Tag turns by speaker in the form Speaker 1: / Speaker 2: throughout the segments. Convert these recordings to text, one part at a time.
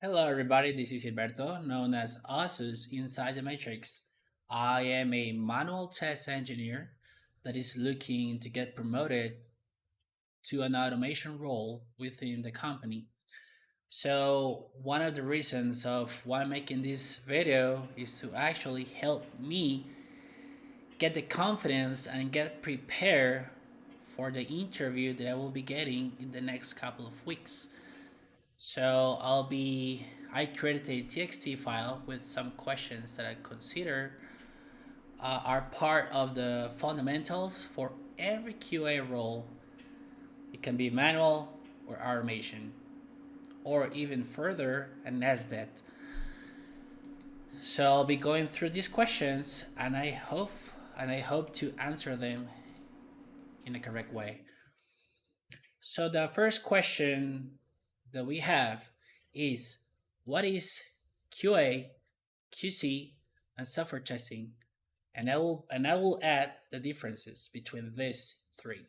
Speaker 1: Hello, everybody. This is Gilberto, known as Asus Inside the Matrix. I am a manual test engineer that is looking to get promoted to an automation role within the company. So, one of the reasons of why I'm making this video is to actually help me get the confidence and get prepared for the interview that I will be getting in the next couple of weeks. So I created a TXT file with some questions that I consider are part of the fundamentals for every QA role. It can be manual or automation, or even further, an SDET. So I'll be going through these questions, and I hope to answer them in a correct way. So the first question that we have is, what is QA, QC, and software testing? And I will add the differences between these three.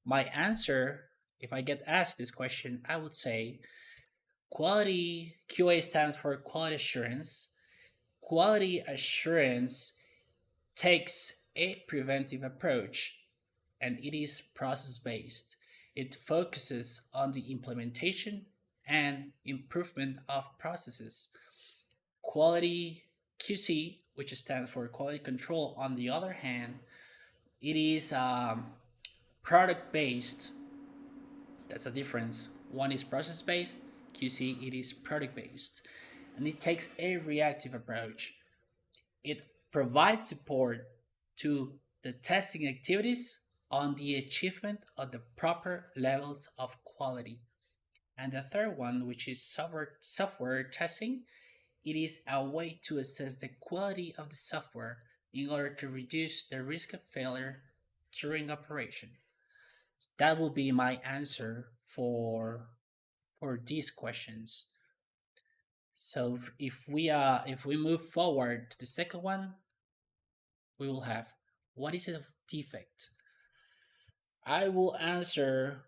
Speaker 1: My answer, if I get asked this question, I would say quality QA stands for quality assurance. Quality assurance takes a preventive approach and it is process based. It focuses on the implementation and improvement of processes. Quality QC, which stands for quality control, on the other hand, it is product based. That's a difference. One is process based, QC, it is product based. And it takes a reactive approach. It provides support to the testing activities on the achievement of the proper levels of quality. And the third one, which is software testing, it is a way to assess the quality of the software in order to reduce the risk of failure during operation. That will be my answer for these questions. So if we move forward to the second one, we will have, what is a defect? I will answer,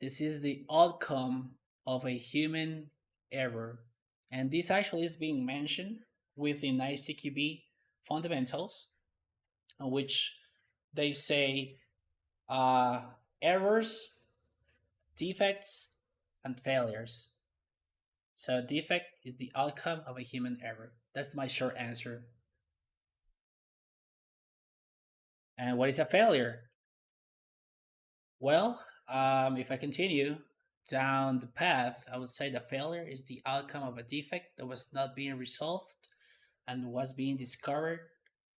Speaker 1: this is the outcome of a human error. And this actually is being mentioned within ICQB fundamentals, in which they say uh, errors, defects, and failures. So defect is the outcome of a human error. That's my short answer. And what is a failure? Well, if I continue down the path, I would say the failure is the outcome of a defect that was not being resolved and was being discovered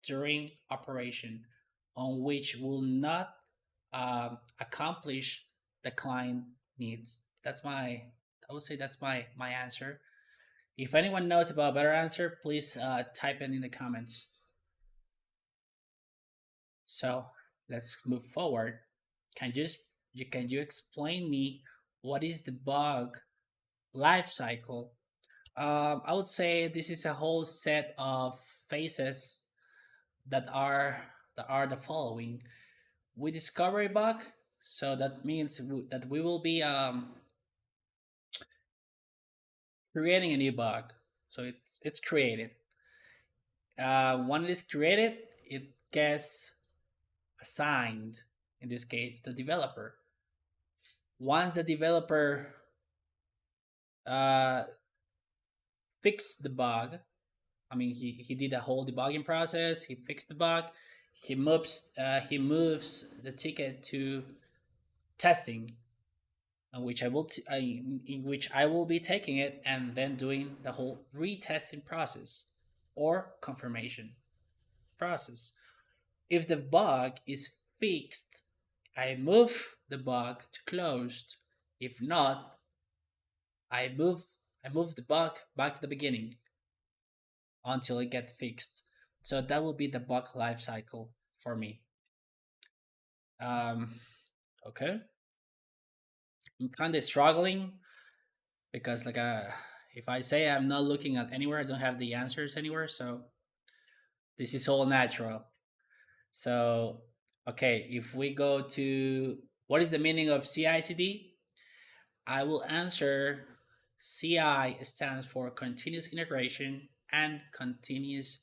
Speaker 1: during operation, on which will not accomplish the client needs. I would say that's my answer. If anyone knows about a better answer, please type it in the comments. So let's move forward. Can you explain me what is the bug life cycle? I would say this is a whole set of phases that are the following. We discover a bug, so that means that we will be creating a new bug. So it's created. When it is created, it gets assigned, in this case, the developer. Once the developer uh, fixed the bug, I mean, he did a whole debugging process. He fixed the bug. He moves the ticket to testing, in which I will be taking it and then doing the whole retesting process or confirmation process. If the bug is fixed, I move the bug to closed. If not, I move I move the bug back to the beginning until it gets fixed. So that will be the bug life cycle for me. Um, okay, I'm kind of struggling because if I say I'm not looking at anywhere, I don't have the answers anywhere. So this is all natural. So okay, if we go to what is the meaning of CI/CD, I will answer CI stands for continuous integration and continuous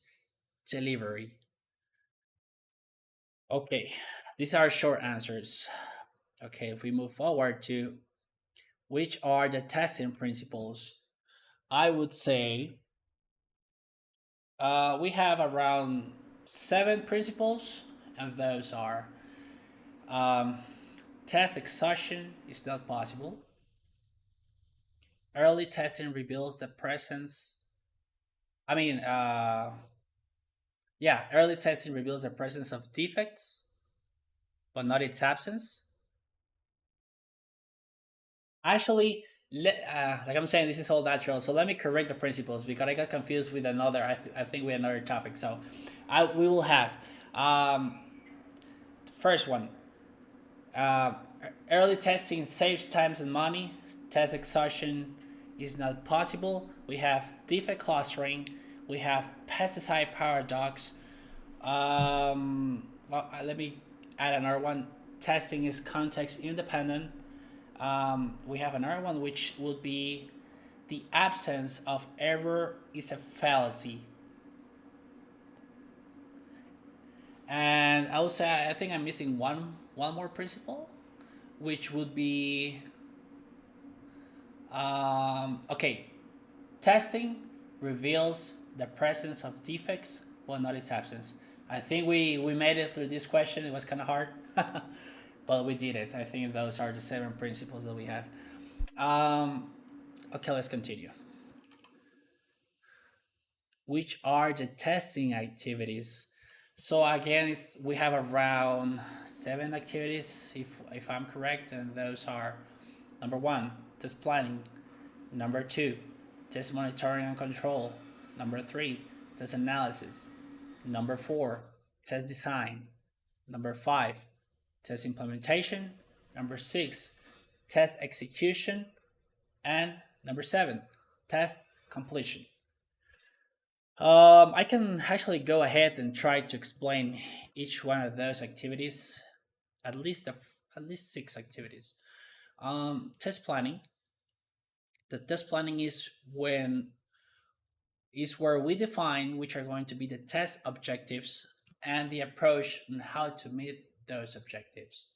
Speaker 1: delivery. Okay, these are short answers. Okay, if we move forward to which are the testing principles, I would say we have around seven principles, and those are um, test exhaustion is not possible. Early testing reveals the presence. I mean, yeah, early testing reveals the presence of defects, but not its absence. Actually, like I'm saying, this is all natural. So let me correct the principles because I got confused with another. I think with another topic. So, we will have um, first one. Uh, Early testing saves times and money. Test exhaustion is not possible. We have defect clustering. We have pesticide paradox. Let me add another one. Testing is context independent. We have another one which would be the absence of error is a fallacy. And I would say I think I'm missing one more principle, which would be okay. Testing reveals the presence of defects, but not its absence. I think we made it through this question. It was kind of hard, but we did it. I think those are the seven principles that we have. Um, okay, let's continue. Which are the testing activities? So again, we have around seven activities, if I'm correct, and those are number one, test planning. Number two, test monitoring and control. Number three, test analysis. Number four, test design. Number five, test implementation. Number six, test execution. And number seven, test completion. I can actually go ahead and try to explain each one of those activities, at least at least six activities. Test planning. The test planning is where we define which are going to be the test objectives and the approach on how to meet those objectives.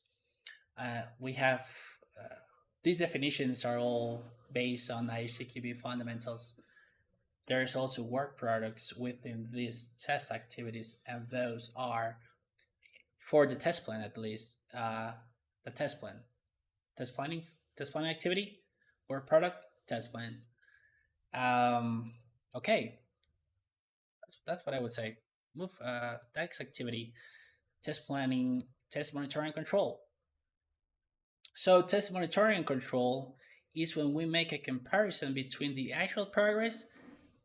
Speaker 1: We have these definitions are all based on ICQB fundamentals. There's also work products within these test activities, and those are for the test plan at least. The test plan, test planning, test planning activity, work product, test plan. Um, okay, that's what I would say. Move next activity, test planning, test monitoring and control. So test monitoring and control is when we make a comparison between the actual progress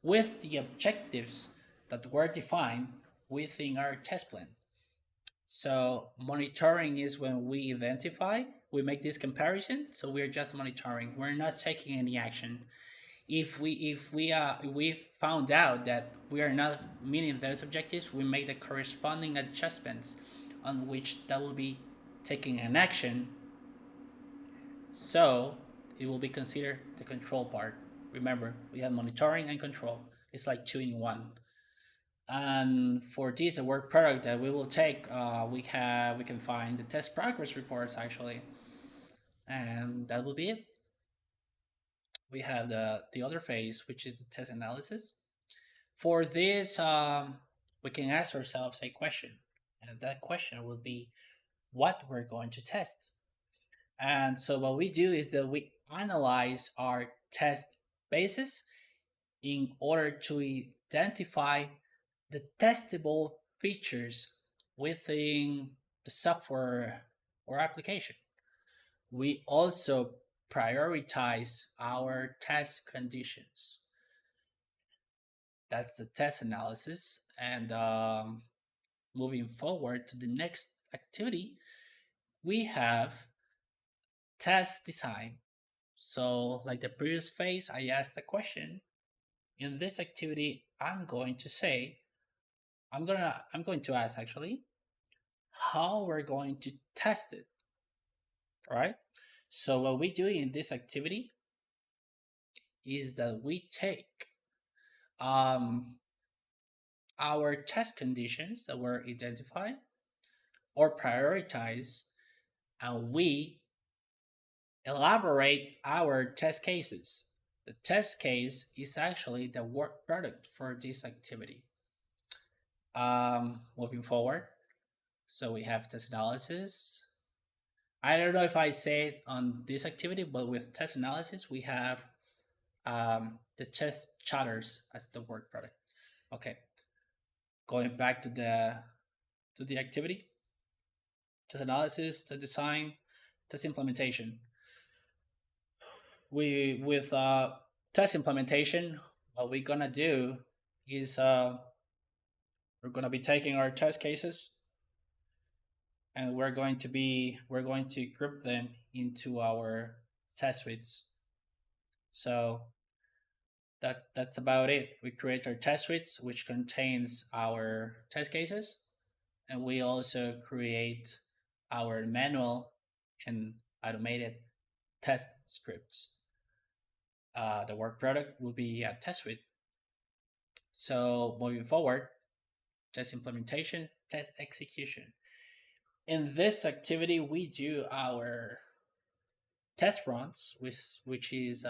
Speaker 1: with the objectives that were defined within our test plan. So monitoring is when we identify, we make this comparison. So we're just monitoring. We're not taking any action. If we found out that we are not meeting those objectives, we make the corresponding adjustments on which that will be taking an action. So it will be considered the control part. Remember, we have monitoring and control. It's like two in one. And for this, the work product that we will take, we can find the test progress reports actually, and that will be it. We have the other phase, which is the test analysis. For this, we can ask ourselves a question, and that question will be what we're going to test. And so what we do is that we analyze our test basis in order to identify the testable features within the software or application. We also prioritize our test conditions. That's the test analysis. And moving forward to the next activity, we have test design. So, like the previous phase, I asked a question. In this activity, I'm going to ask actually how we're going to test it. All right. So what we do in this activity is that we take um, our test conditions that were identified or prioritized, and we elaborate our test cases. The test case is actually the work product for this activity. Moving forward, so we have test analysis. I don't know if I say it on this activity, but with test analysis, we have the test chatters as the work product. Okay, going back to the activity, test analysis, test design, test implementation. We with test implementation, what we're gonna do is we're gonna be taking our test cases and we're going to group them into our test suites. So that's about it. We create our test suites, which contains our test cases, and we also create our manual and automated test scripts. The work product will be a test suite. So moving forward, test implementation, test execution. In this activity, we do our test runs, which is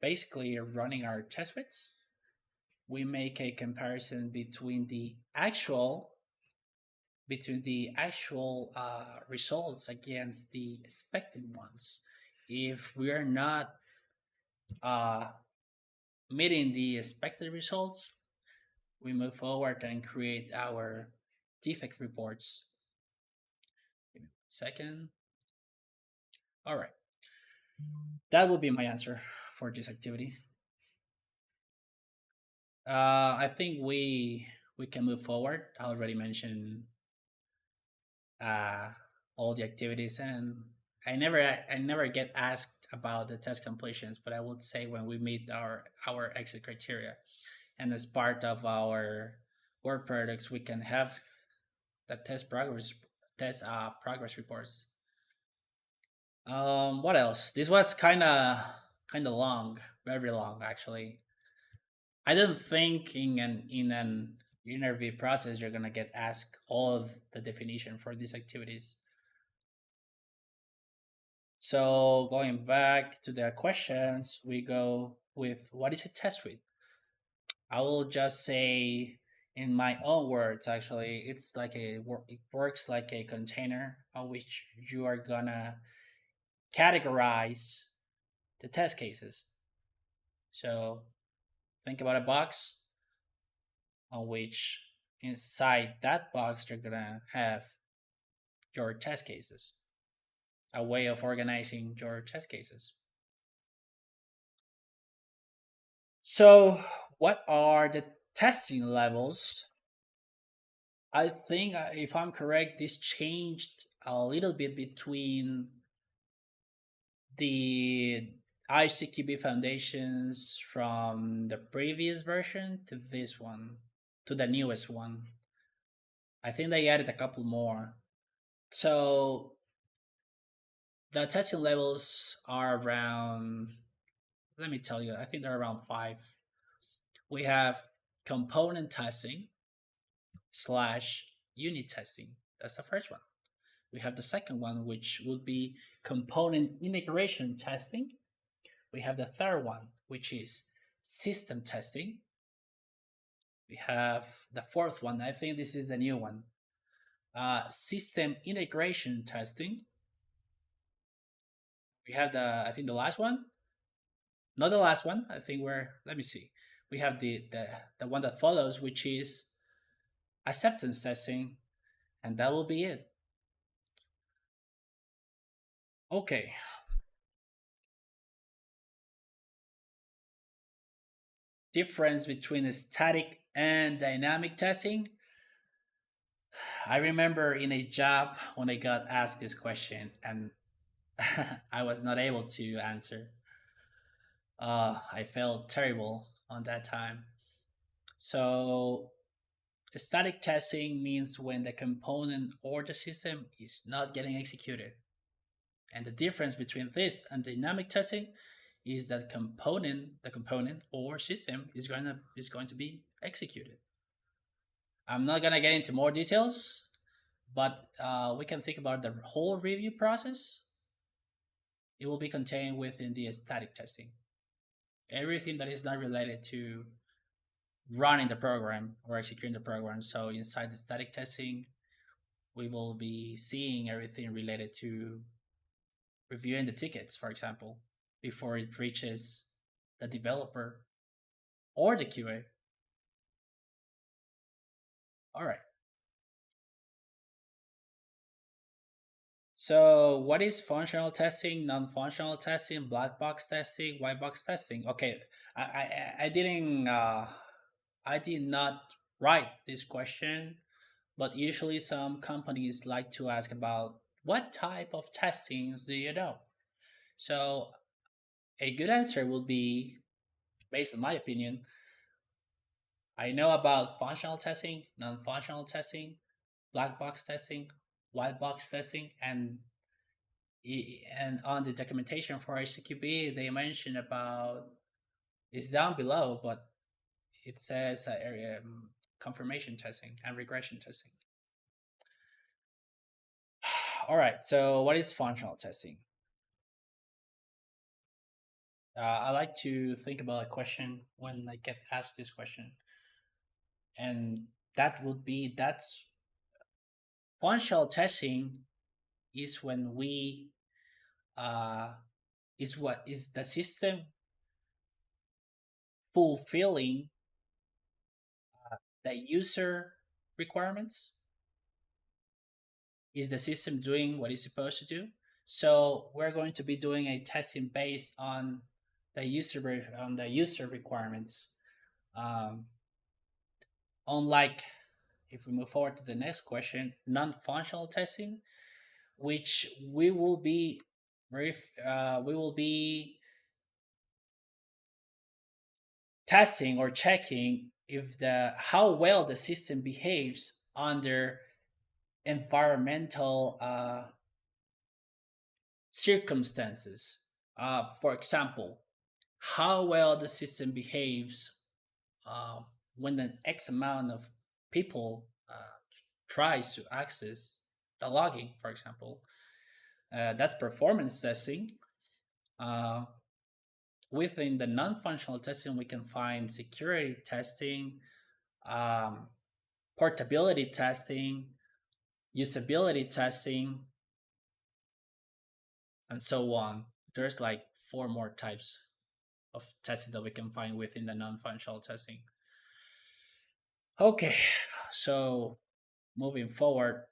Speaker 1: basically running our test suites. We make a comparison between the actual results against the expected ones. If we are not uh, meeting the expected results, we move forward and create our defect reports. Second, all right, that would be my answer for this activity. I think we can move forward. I already mentioned uh, all the activities, and I never get asked about the test completions, but I would say when we meet our exit criteria, and as part of our work products, we can have the test progress reports. What else? This was kind of long, very long actually. I don't think in an interview process you're gonna get asked all of the definition for these activities. So going back to the questions, we go with what is a test suite? I will just say in my own words, actually, it works like a container on which you are gonna categorize the test cases. So think about a box on which inside that box you're gonna have your test cases, a way of organizing your test cases. So, what are the testing levels? I think, if I'm correct, this changed a little bit between the ICQB foundations from the previous version to this one, to the newest one. I think they added a couple more. So the testing levels are around, let me tell you, I think they're around five. We have component testing slash unit testing. That's the first one. We have the second one, which would be component integration testing. We have the third one, which is system testing. We have the fourth one. I think this is the new one. System integration testing. We have I think the last one. Not the last one. I think let me see. We have the one that follows, which is acceptance testing, and that will be it. Okay. Difference between static and dynamic testing. I remember in a job when I got asked this question and I was not able to answer. I felt terrible on that time. So, static testing means when the component or the system is not getting executed. And the difference between this and dynamic testing is that the component or system is going to be executed. I'm not gonna get into more details, but we can think about the whole review process. It will be contained within the static testing. Everything that is not related to running the program or executing the program. So inside the static testing, we will be seeing everything related to reviewing the tickets, for example, before it reaches the developer or the QA. All right. So, what is functional testing, non-functional testing, black box testing, white box testing? Okay, I didn't I did not write this question, but usually some companies like to ask about what type of testings do you know? So, a good answer would be, based on my opinion, I know about functional testing, non-functional testing, black box testing, white box testing, and on the documentation for HTTP, they mention about it's down below, but it says confirmation testing and regression testing. All right, so what is functional testing? I like to think about a question when I get asked this question, and that would be that's functional testing is when we uh, is what is the system fulfilling the user requirements. Is the system doing what it's supposed to do? So we're going to be doing a testing based on the user requirements. Um, Unlike, if we move forward to the next question, non-functional testing, which we will be testing or checking if the how well the system behaves under environmental circumstances. For example, how well the system behaves uh, when an X amount of people tries to access the logging, for example. That's performance testing. Uh, Within the non-functional testing, we can find security testing, um, portability testing, usability testing, and so on. There's like four more types of testing that we can find within the non-functional testing. Okay, so moving forward,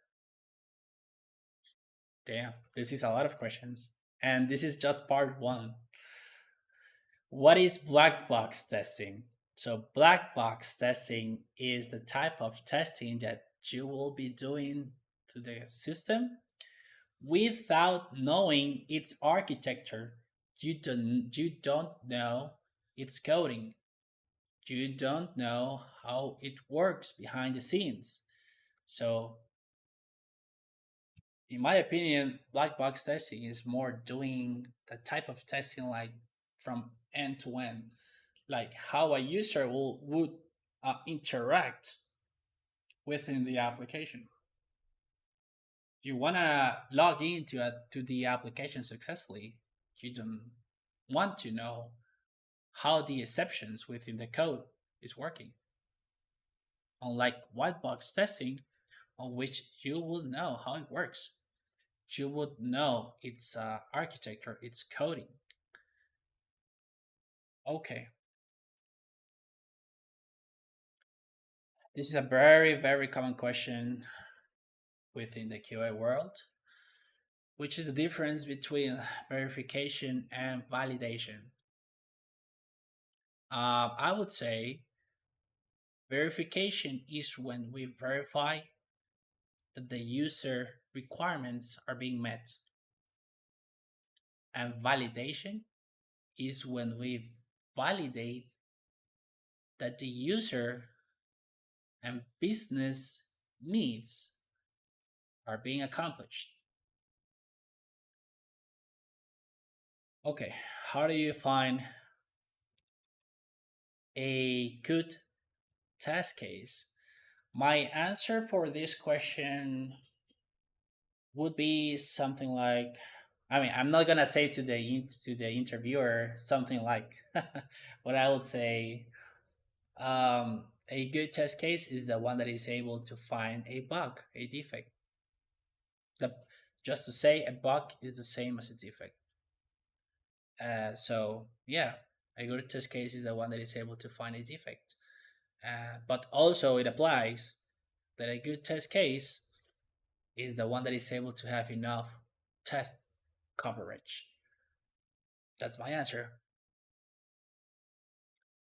Speaker 1: damn, this is a lot of questions, and this is just part one. What is black box testing? So, black box testing is the type of testing that you will be doing to the system without knowing its architecture. You don't know its coding. You don't know how it works behind the scenes. So, in my opinion, black box testing is more doing the type of testing like from end to end, like how a user would interact within the application. You want to log into to the application successfully. You don't want to know how the exceptions within the code is working. Unlike white box testing, on which you will know how it works, you would know its architecture, its coding. Okay, this is a very, very common question within the QA world, which is the difference between verification and validation. I would say verification is when we verify that the user requirements are being met, and validation is when we validate that the user and business needs are being accomplished. Okay, how do you find a good test case? My answer for this question would be something like, I mean, I'm not gonna say to the interviewer something like, but I would say, a good test case is the one that is able to find a bug, a defect. The, just to say, a bug is the same as a defect. So yeah, a good test case is the one that is able to find a defect. But also, it applies that a good test case is the one that is able to have enough test coverage. That's my answer.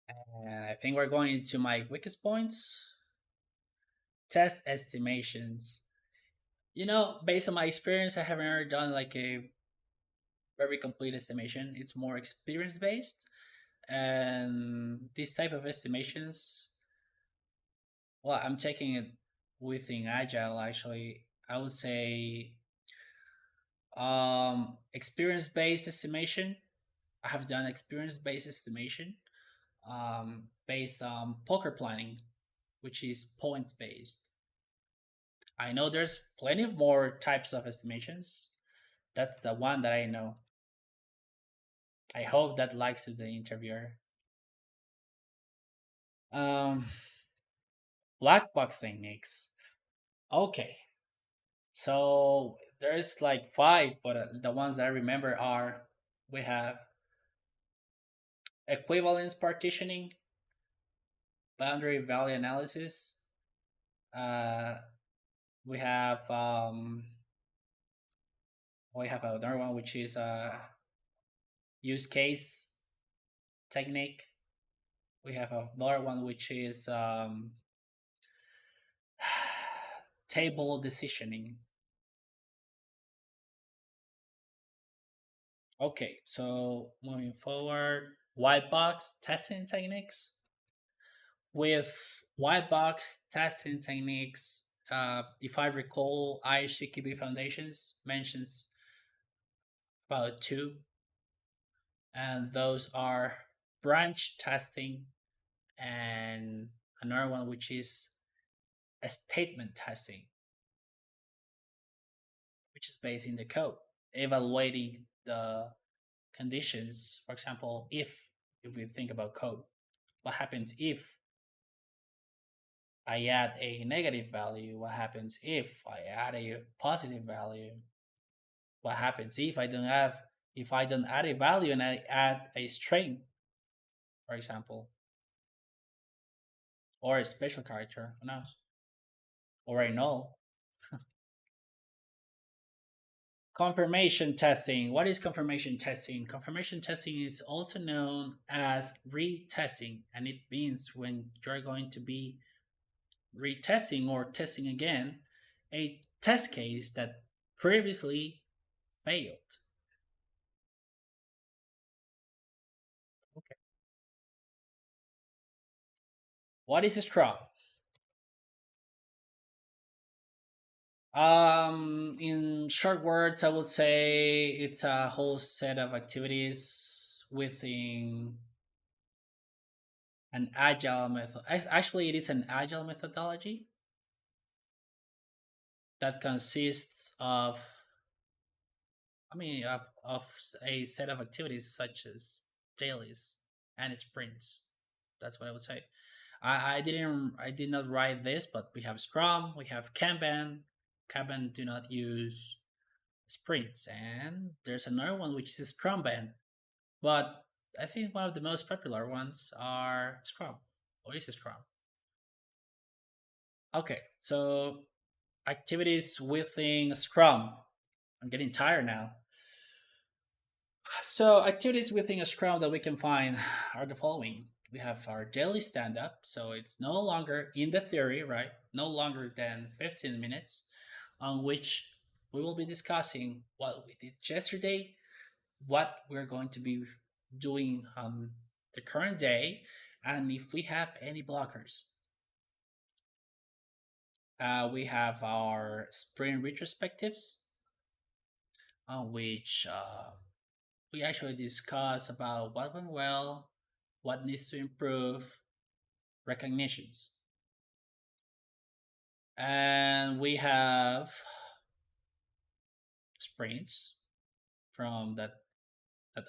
Speaker 1: And I think we're going to my weakest points. Test estimations. Based on my experience, I haven't ever done like a very complete estimation. It's more experience based. And this type of estimations, well, I'm taking it within Agile actually. I would say experience based estimation. I have done experience based estimation based on poker planning, which is points based. I know there's plenty of more types of estimations. That's the one that I know. I hope that likes the interviewer. Um, Black box techniques. Okay, so there's like five, but the ones that I remember are, we have equivalence partitioning, boundary value analysis. Uh, we have another one which is use case technique. We have another one which is table decisioning. Okay, so moving forward, white box testing techniques. With white box testing techniques, if I recall, ICQB Foundations mentions about two, and those are branch testing and another one which is a statement testing, which is based in the code, evaluating the conditions. For example, if we think about code, what happens if I add a negative value? What happens if I add a positive value? What happens if I don't add a value and I add a string, for example, or a special character, who knows? Or a null. Confirmation testing. What is confirmation testing? Confirmation testing is also known as retesting, and it means when you're going to be retesting or testing again a test case that previously failed. Okay. What is Scrum? In short words, I would say it's a whole set of activities within an agile method. Actually, it is an agile methodology that consists of, of a set of activities such as dailies and sprints. That's what I would say. I did not write this, but we have Scrum, we have Kanban. Kanban do not use sprints, and there's another one which is Scrumban. But I think one of the most popular ones are Scrum. Or is Scrum? Okay, so activities within Scrum. I'm getting tired now. So activities within a Scrum that we can find are the following. We have our daily stand-up, so it's no longer in the theory, right? No longer than 15 minutes, on which we will be discussing what we did yesterday, what we're going to be doing on the current day, and if we have any blockers. We have our sprint retrospectives, on which we actually discuss about what went well, what needs to improve, recognitions. And we have sprints from that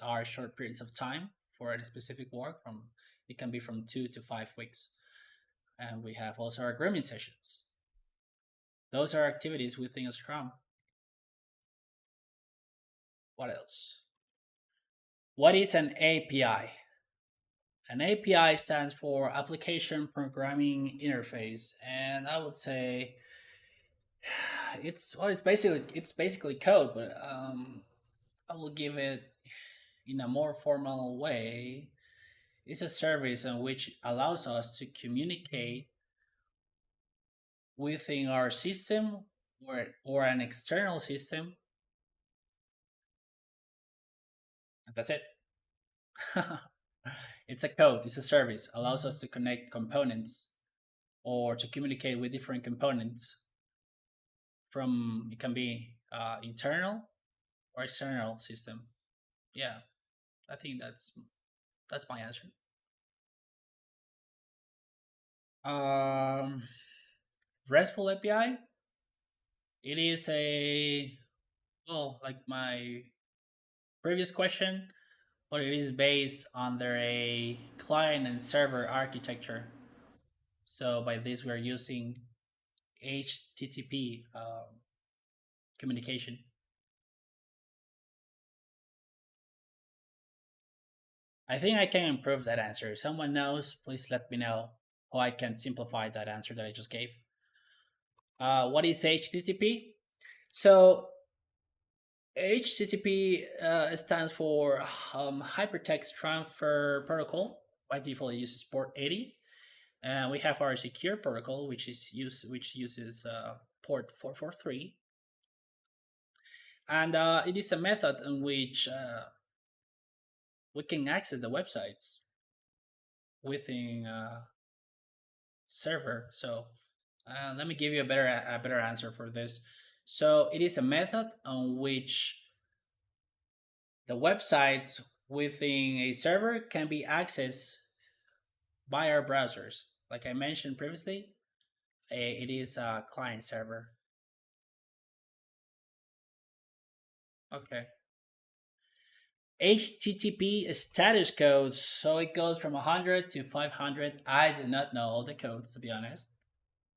Speaker 1: are short periods of time for a specific work from it can be from 2 to 5 weeks. And we have also our grooming sessions. Those are activities within a Scrum. What else? What is an API? An API stands for Application Programming Interface, and I would say it's basically code, but I will give it in a more formal way. It's a service in which allows us to communicate within our system or an external system. And that's it. It's a code, it's a service, allows us to connect components or to communicate with different components from it can be internal or external system. Yeah, I think that's my answer. Um, RESTful API. It is a well, like my previous question, but it is based under a client and server architecture. So by this, we are using HTTP communication. I think I can improve that answer. If someone knows, please let me know how I can simplify that answer that I just gave. What is HTTP? So HTTP stands for Hypertext Transfer Protocol. By default, it uses port 80. And we have our secure protocol, which uses port 443, and it is a method in which we can access the websites within server. So let me give you a better answer for this. So it is a method on which the websites within a server can be accessed by our browsers. Like I mentioned previously, it is a client server. Okay. HTTP status codes. So it goes from 100 to 500. I do not know all the codes, to be honest,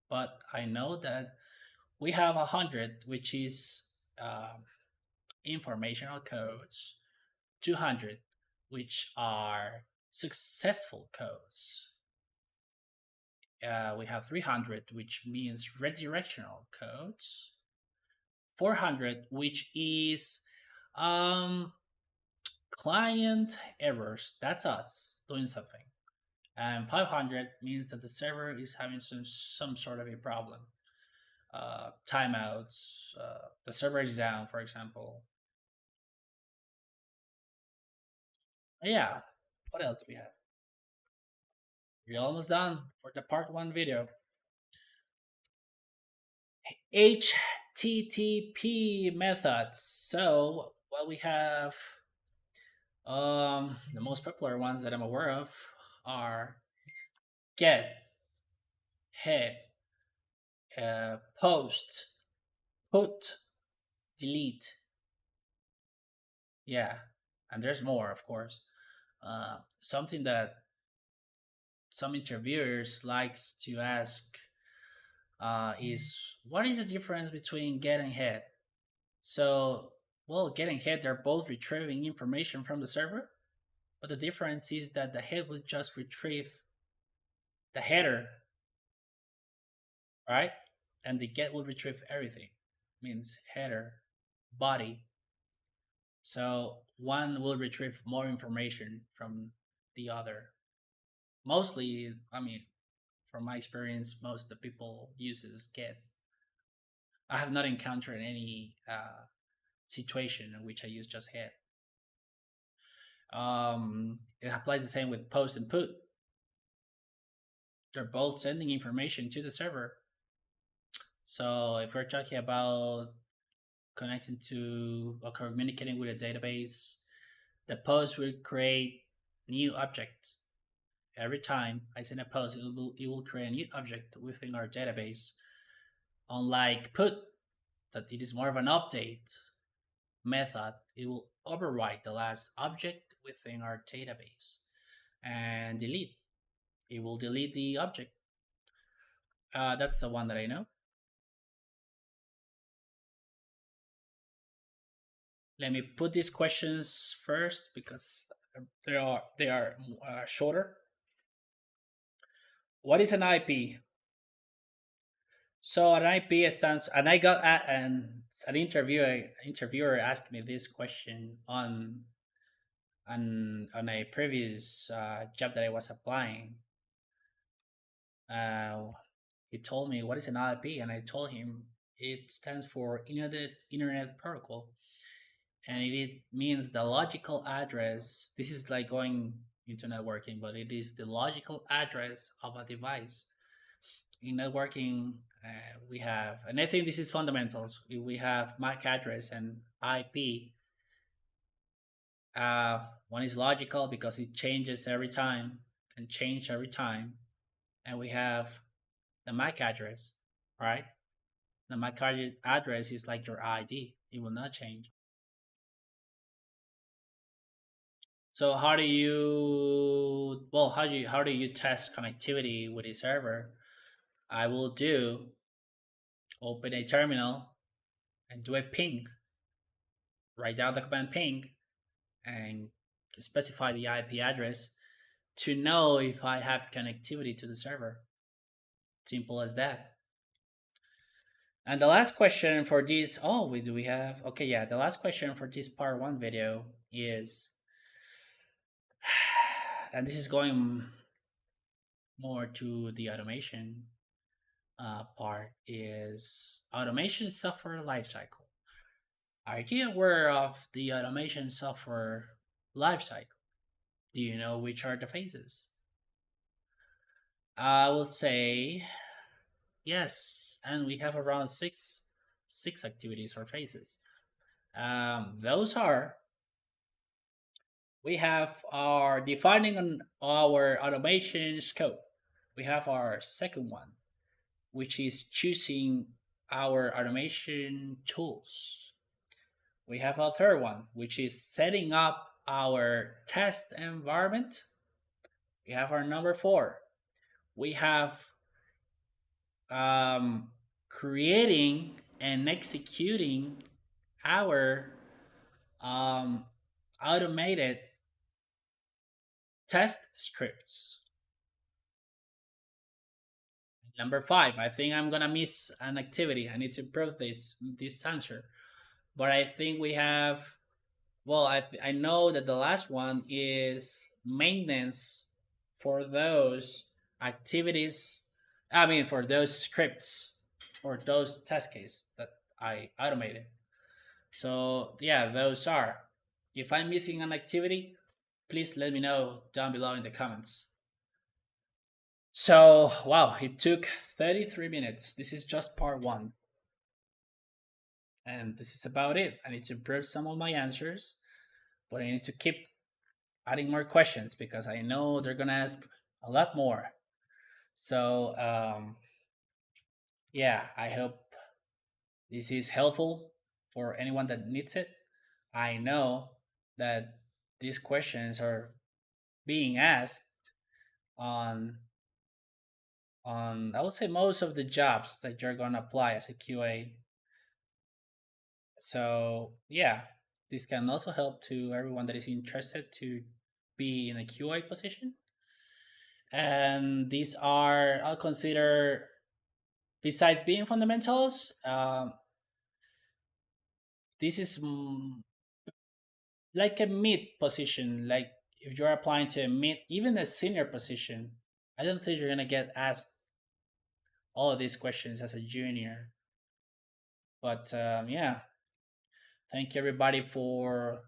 Speaker 1: but I know that we have 100, which is informational codes, 200, which are successful codes. We have 300, which means redirectional codes. 400, which is um, client errors. That's us doing something. And 500 means that the server is having some sort of a problem. Timeouts, the server is down, for example. Yeah. What else do we have? We're almost done for the part one video. HTTP methods. So, well, we have the most popular ones that I'm aware of are get, head, post, put, delete. Yeah, and there's more, of course. Something that some interviewers likes to ask is what is the difference between get and head? So, well, get and head they're both retrieving information from the server, but the difference is that the head will just retrieve the header, right? And the get will retrieve everything. Means header, body. So one will retrieve more information from the other. Mostly, I mean, from my experience, most of the people uses get. I have not encountered any situation in which I use just head. It applies the same with post and put. They're both sending information to the server. So if we're talking about connecting to or communicating with a database, The post will create new objects. Every time I send a post, it will create a new object within our database. Unlike put, that it is more of an update method, it will overwrite the last object within our database and delete. It will delete the object. That's the one that I know. Let me put these questions first because they are shorter. What is an IP? So an IP stands, and I got an interviewer asked me this question on a previous job that I was applying. Uh, he told me what is an IP, and I told him it stands for Internet Protocol, and it means the logical address. This is like going into networking, but it is the logical address of a device. In networking, we have, and I think this is fundamentals. We have MAC address and IP. One is logical because it changes every time and change every time, and we have the MAC address, right? The MAC address is like your ID; it will not change. So how do you test connectivity with a server? I will open a terminal and do a ping. Write down the command ping and specify the IP address to know if I have connectivity to the server. Simple as that. And the last question for this, oh, we have, okay, yeah, the last question for this part one video is, and this is going more to the automation part, is automation software lifecycle. Are you aware of the automation software lifecycle? Do you know which are the phases? I will say yes, and we have around six activities or phases. Those are, we have our defining on our automation scope. We have our second one, which is choosing our automation tools. We have our third one, which is setting up our test environment. We have our number four. We have um, creating and executing our um, automated test scripts. Number five, I think I'm gonna miss an activity. I need to improve this answer, but I think we have. Well, I know that the last one is maintenance for those activities. I mean, for those scripts or those test cases that I automated. So yeah, those are. If I'm missing an activity, please let me know down below in the comments. So wow, it took 33 minutes. This is just part one. And this is about it. I need to improve some of my answers, but I need to keep adding more questions because I know they're gonna ask a lot more. So yeah, I hope this is helpful for anyone that needs it. I know that these questions are being asked on I would say most of the jobs that you're gonna apply as a QA. So yeah, this can also help to everyone that is interested to be in a QA position. And these are, I'll consider, besides being fundamentals, this is like a mid position. Like if you're applying to a mid, even a senior position, I don't think you're gonna get asked all of these questions as a junior. But yeah, thank you everybody for.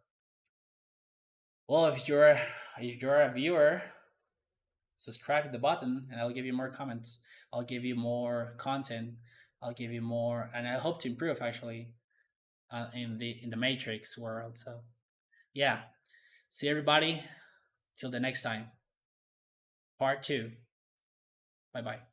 Speaker 1: Well, if you're a viewer, subscribe to the button, and I'll give you more comments. I'll give you more content. I'll give you more, and I hope to improve actually in the Matrix world. So yeah. See everybody. Till the next time. Part 2. Bye bye.